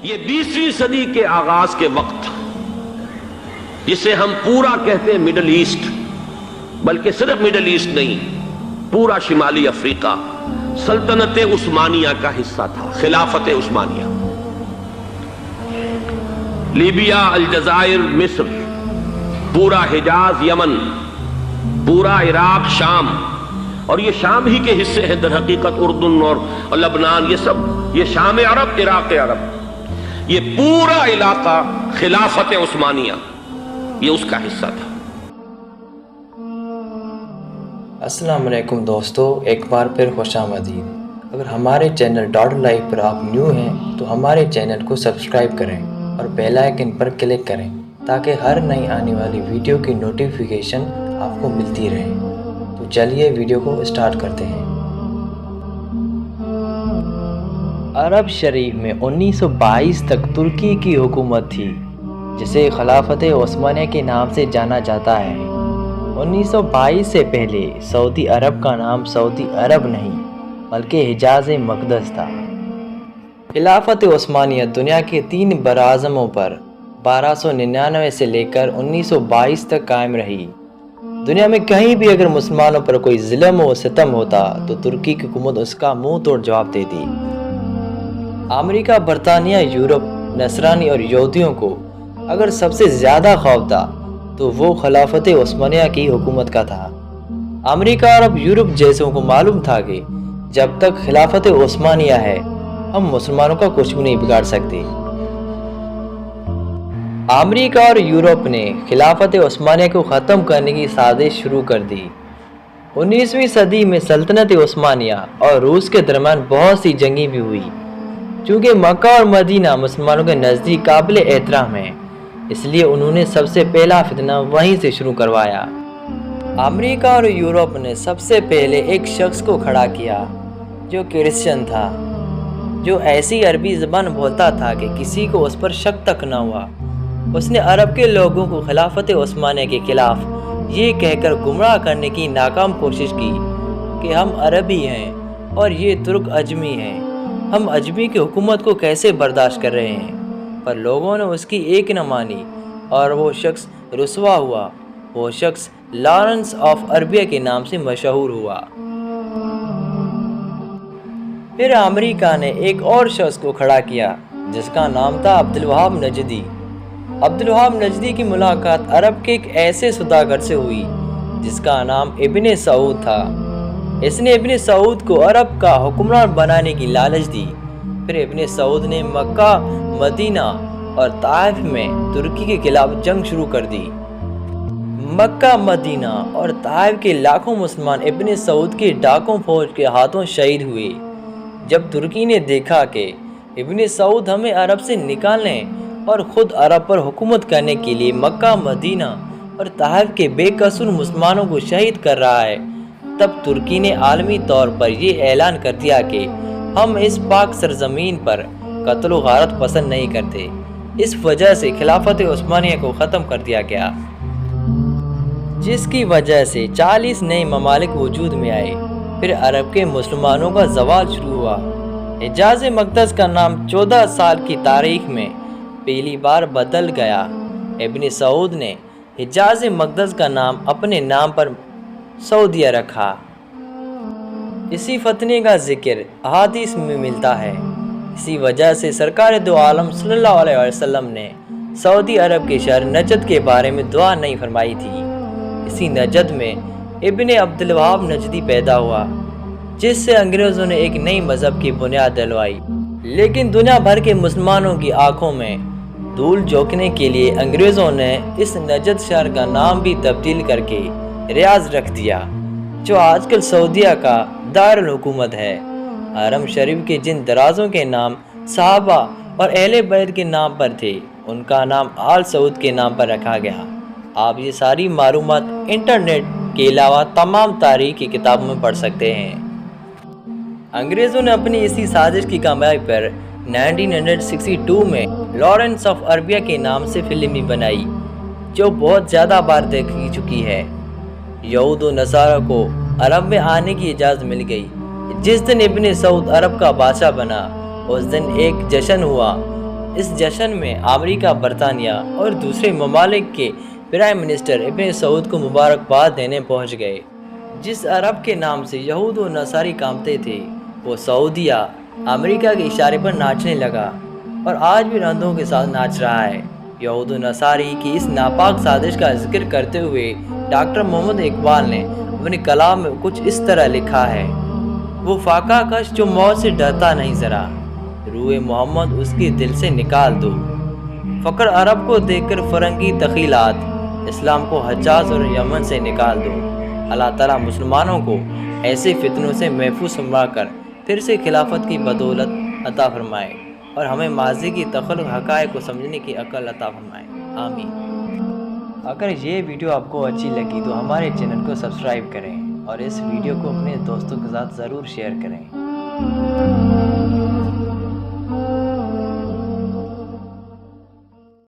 یہ 20ویں صدی کے آغاز کے وقت تھا، جسے ہم پورا کہتے ہیں مڈل ایسٹ، بلکہ صرف مڈل ایسٹ نہیں، پورا شمالی افریقہ سلطنت عثمانیہ کا حصہ تھا، خلافت عثمانیہ۔ لیبیا، الجزائر، مصر، پورا حجاز، یمن، پورا عراق، شام، اور یہ شام ہی کے حصے ہیں در حقیقت اردن اور لبنان، یہ شام عرب، عراق عرب، یہ پورا علاقہ خلافت عثمانیہ یہ اس کا حصہ تھا۔ السلام علیکم دوستو، ایک بار پھر خوش آمدید۔ اگر ہمارے چینل ڈاٹ لائف پر آپ نیو ہیں تو ہمارے چینل کو سبسکرائب کریں اور بیل آئیکن پر کلک کریں تاکہ ہر نئی آنے والی ویڈیو کی نوٹیفیکیشن آپ کو ملتی رہے۔ تو چلیے ویڈیو کو اسٹارٹ کرتے ہیں۔ عرب شریف میں 1922 تک ترکی کی حکومت تھی، جسے خلافت عثمانیہ کے نام سے جانا جاتا ہے۔ 1922 سے پہلے سعودی عرب کا نام سعودی عرب نہیں بلکہ حجاز مقدس تھا۔ خلافت عثمانیہ دنیا کے 3 براعظموں پر 1299 سے لے کر 1922 تک قائم رہی۔ دنیا میں کہیں بھی اگر مسلمانوں پر کوئی ظلم و ستم ہوتا تو ترکی کی حکومت اس کا منہ توڑ جواب دیتی۔ امریکہ، برطانیہ، یورپ، نصرانی اور یہودیوں کو اگر سب سے زیادہ خوف تھا تو وہ خلافت عثمانیہ کی حکومت کا تھا۔ امریکہ اور یورپ جیسوں کو معلوم تھا کہ جب تک خلافت عثمانیہ ہے ہم مسلمانوں کا کچھ بھی نہیں بگاڑ سکتے۔ امریکہ اور یورپ نے خلافت عثمانیہ کو ختم کرنے کی سازش شروع کر دی۔ 19ویں صدی میں سلطنت عثمانیہ اور روس کے درمیان بہت سی جنگیں بھی ہوئی۔ چونکہ مکہ اور مدینہ مسلمانوں کے نزدیک قابل احترام ہیں، اس لیے انہوں نے سب سے پہلا فتنہ وہیں سے شروع کروایا۔ امریکہ اور یورپ نے سب سے پہلے ایک شخص کو کھڑا کیا جو کرسچن تھا، جو ایسی عربی زبان بولتا تھا کہ کسی کو اس پر شک تک نہ ہوا۔ اس نے عرب کے لوگوں کو خلافت عثمانیہ کے خلاف یہ کہہ کر گمراہ کرنے کی ناکام کوشش کی کہ ہم عربی ہیں اور یہ ترک اجمی ہیں، ہم اجمی کی حکومت کو کیسے برداشت کر رہے ہیں، پر لوگوں نے اس کی ایک نہ مانی اور وہ شخص رسوا ہوا۔ وہ شخص لارنس آف عربیہ کے نام سے مشہور ہوا۔ پھر امریکہ نے ایک اور شخص کو کھڑا کیا جس کا نام تھا عبدالوہاب نجدی۔ عبدالوہاب نجدی کی ملاقات عرب کے ایک ایسے سوداگر سے ہوئی جس کا نام ابن سعود تھا۔ اس نے ابن سعود کو عرب کا حکمران بنانے کی لالچ دی۔ پھر ابن سعود نے مکہ، مدینہ اور طائف میں ترکی کے خلاف جنگ شروع کر دی۔ مکہ، مدینہ اور طائف کے لاکھوں مسلمان ابن سعود کی ڈاکوں فوج کے ہاتھوں شہید ہوئے۔ جب ترکی نے دیکھا کہ ابن سعود ہمیں عرب سے نکالنے اور خود عرب پر حکومت کرنے کے لیے مکہ، مدینہ اور طائف کے بے قصور مسلمانوں کو شہید کر رہا ہے، تب ترکی نے عالمی طور پر یہ اعلان کر دیا کہ ہم اس پاک سرزمین پر قتل و غارت پسند نہیں کرتے۔ اس وجہ سے خلافت عثمانیہ کو ختم کر دیا گیا، جس کی وجہ سے 40 نئے ممالک وجود میں آئے۔ پھر عرب کے مسلمانوں کا زوال شروع ہوا۔ حجاز مقدس کا نام 14 سال کی تاریخ میں پہلی بار بدل گیا۔ ابن سعود نے حجاز مقدس کا نام اپنے نام پر سعودیہ رکھا۔ اسی فتنے کا ذکر احادیث میں ملتا ہے۔ اسی وجہ سے سرکار دو عالم صلی اللہ علیہ وسلم نے سعودی عرب کے شہر نجد کے بارے میں دعا نہیں فرمائی تھی۔ اسی نجد میں ابن عبدالوہاب نجدی پیدا ہوا، جس سے انگریزوں نے ایک نئی مذہب کی بنیاد ڈلوائی۔ لیکن دنیا بھر کے مسلمانوں کی آنکھوں میں دھول جھونکنے کے لیے انگریزوں نے اس نجد شہر کا نام بھی تبدیل کر کے ریاض رکھ دیا، جو آج کل سعودیہ کا دارالحکومت ہے۔ حرم شریف کے جن درازوں کے نام صحابہ اور اہل بیت کے نام پر تھے، ان کا نام آل سعود کے نام پر رکھا گیا۔ آپ یہ ساری معلومات انٹرنیٹ کے علاوہ تمام تاریخ کی کتابوں میں پڑھ سکتے ہیں۔ انگریزوں نے اپنی اسی سازش کی کامیابی پر 1962 میں لارنس آف عربیہ کے نام سے فلم بھی بنائی، جو بہت زیادہ بار دیکھی چکی ہے۔ یہود و نصارہ کو عرب میں آنے کی اجازت مل گئی۔ جس دن ابن سعود عرب کا بادشاہ بنا، اس دن ایک جشن ہوا اس جشن میں امریکہ، برطانیہ اور دوسرے ممالک کے پرائم منسٹر ابن سعود کو مبارکباد دینے پہنچ گئے۔ جس عرب کے نام سے یہود و نصاری کامتے تھے وہ سعودیہ امریکہ کے اشارے پر ناچنے لگا اور آج بھی رندوں کے ساتھ ناچ رہا ہے۔ یہود و نصاری کی اس ناپاک سازش کا ذکر کرتے ہوئے ڈاکٹر محمد اقبال نے اپنے کلام میں کچھ اس طرح لکھا ہے: وہ فاقہ کش جو موت سے ڈرتا نہیں ذرا، روح محمد اس کے دل سے نکال دو۔ فقر عرب کو دیکھ کر فرنگی تخیلات، اسلام کو حجاز اور یمن سے نکال دو۔ اللہ تعالیٰ مسلمانوں کو ایسے فتنوں سے محفوظ فرما کر پھر سے خلافت کی بدولت عطا فرمائے اور ہمیں ماضی کی تخلق حقائق کو سمجھنے کی عقل عطا فرمائے، آمین۔ اگر یہ ویڈیو آپ کو اچھی لگی تو ہمارے چینل کو سبسکرائب کریں اور اس ویڈیو کو اپنے دوستوں کے ساتھ ضرور شیئر کریں۔